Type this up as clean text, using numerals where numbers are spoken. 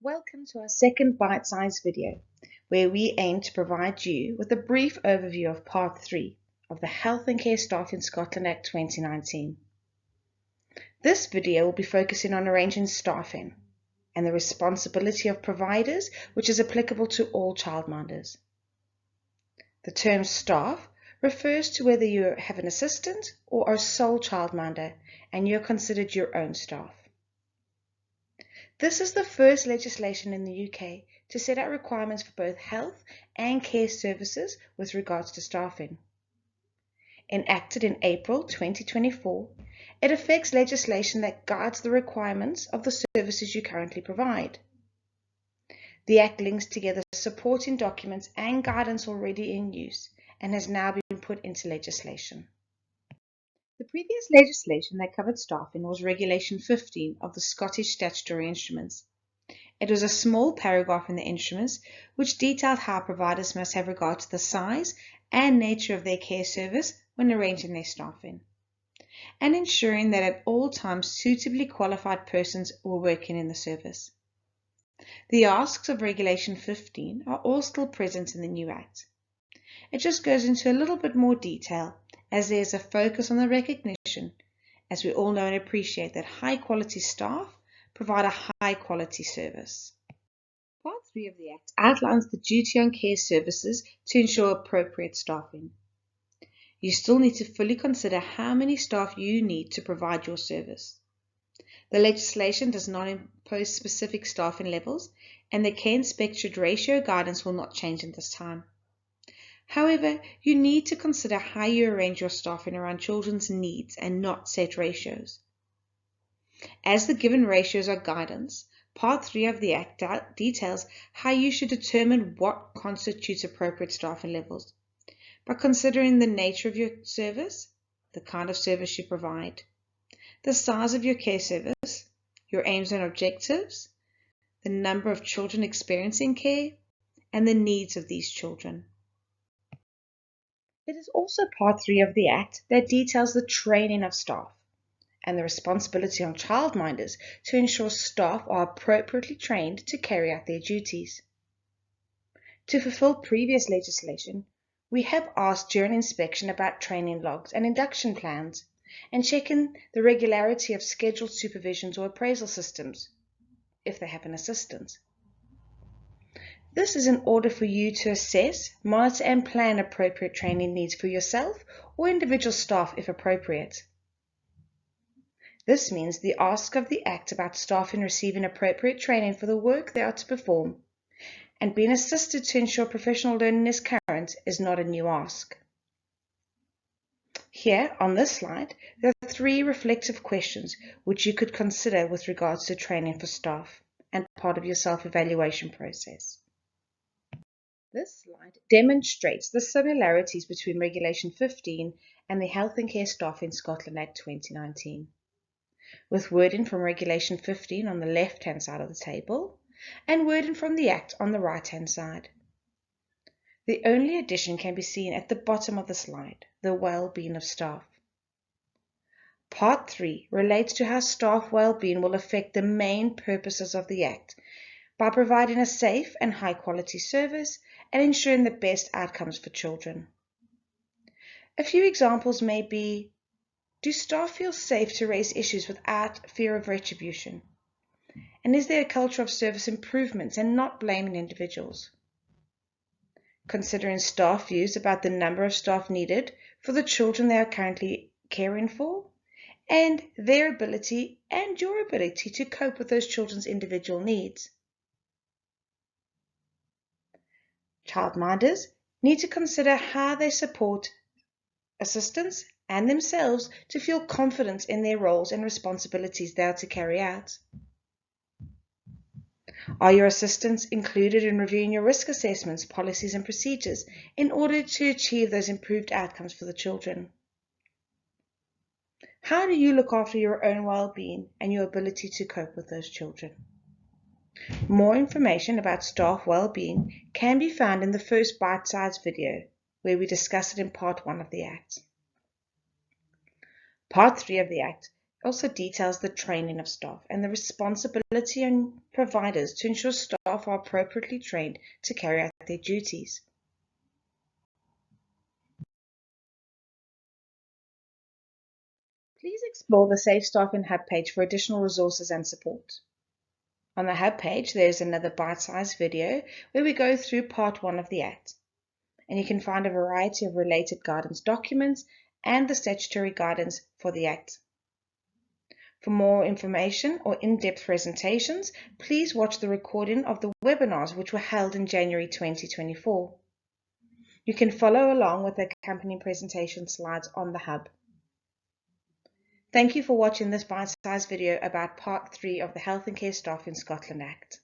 Welcome to our second bite-sized video, where we aim to provide you with a brief overview of Part 3 of the Health and Care Staff in Scotland Act 2019. This video will be focusing on arranging staffing and the responsibility of providers, which is applicable to all childminders. The term staff refers to whether you have an assistant or a sole childminder and you're considered your own staff. This is the first legislation in the UK to set out requirements for both health and care services with regards to staffing. Enacted in April 2024, it affects legislation that guides the requirements of the services you currently provide. The Act links together supporting documents and guidance already in use and has now been put into legislation. The previous legislation that covered staffing was Regulation 15 of the Scottish Statutory Instruments. It was a small paragraph in the instruments which detailed how providers must have regard to the size and nature of their care service when arranging their staffing, and ensuring that at all times suitably qualified persons were working in the service. The asks of Regulation 15 are all still present in the new Act. It just goes into a little bit more detail as there is a focus on the recognition, as we all know and appreciate that high-quality staff provide a high-quality service. Part 3 of the Act outlines the duty on care services to ensure appropriate staffing. You still need to fully consider how many staff you need to provide your service. The legislation does not impose specific staffing levels, and the care inspectorate ratio guidance will not change in this time. However, you need to consider how you arrange your staffing around children's needs and not set ratios. As the given ratios are guidance, Part 3 of the Act details how you should determine what constitutes appropriate staffing levels by considering the nature of your service, the kind of service you provide, the size of your care service, your aims and objectives, the number of children experiencing care, and the needs of these children. It is also Part 3 of the Act that details the training of staff and the responsibility on childminders to ensure staff are appropriately trained to carry out their duties. To fulfill previous legislation, we have asked during inspection about training logs and induction plans and checking the regularity of scheduled supervisions or appraisal systems, if they have an assistant. This is in order for you to assess, monitor and plan appropriate training needs for yourself or individual staff if appropriate. This means the ask of the Act about staffing receiving appropriate training for the work they are to perform and being assisted to ensure professional learning is current is not a new ask. Here on this slide, there are 3 reflective questions which you could consider with regards to training for staff and part of your self-evaluation process. This slide demonstrates the similarities between Regulation 15 and the Health and Care Staff in Scotland Act 2019, with wording from Regulation 15 on the left-hand side of the table and wording from the Act on the right-hand side. The only addition can be seen at the bottom of the slide, the well-being of staff. Part 3 relates to how staff well-being will affect the main purposes of the Act by providing a safe and high-quality service and ensuring the best outcomes for children. A few examples may be: do staff feel safe to raise issues without fear of retribution? And is there a culture of service improvements and not blaming individuals? Considering staff views about the number of staff needed for the children they are currently caring for, and their ability and your ability to cope with those children's individual needs. Childminders need to consider how they support assistants and themselves to feel confident in their roles and responsibilities they are to carry out. Are your assistants included in reviewing your risk assessments, policies and procedures in order to achieve those improved outcomes for the children? How do you look after your own well-being and your ability to cope with those children? More information about staff well-being can be found in the first bite-sized video, where we discuss it in Part 1 of the Act. Part 3 of the Act also details the training of staff and the responsibility on providers to ensure staff are appropriately trained to carry out their duties. Please explore the Safe Staffing Hub page for additional resources and support. On the Hub page, there is another bite-sized video where we go through Part 1 of the Act, and you can find a variety of related guidance documents and the statutory guidance for the Act. For more information or in-depth presentations, please watch the recording of the webinars which were held in January 2024. You can follow along with the accompanying presentation slides on the Hub. Thank you for watching this bite-sized video about Part 3 of the Health and Care Staff in Scotland Act.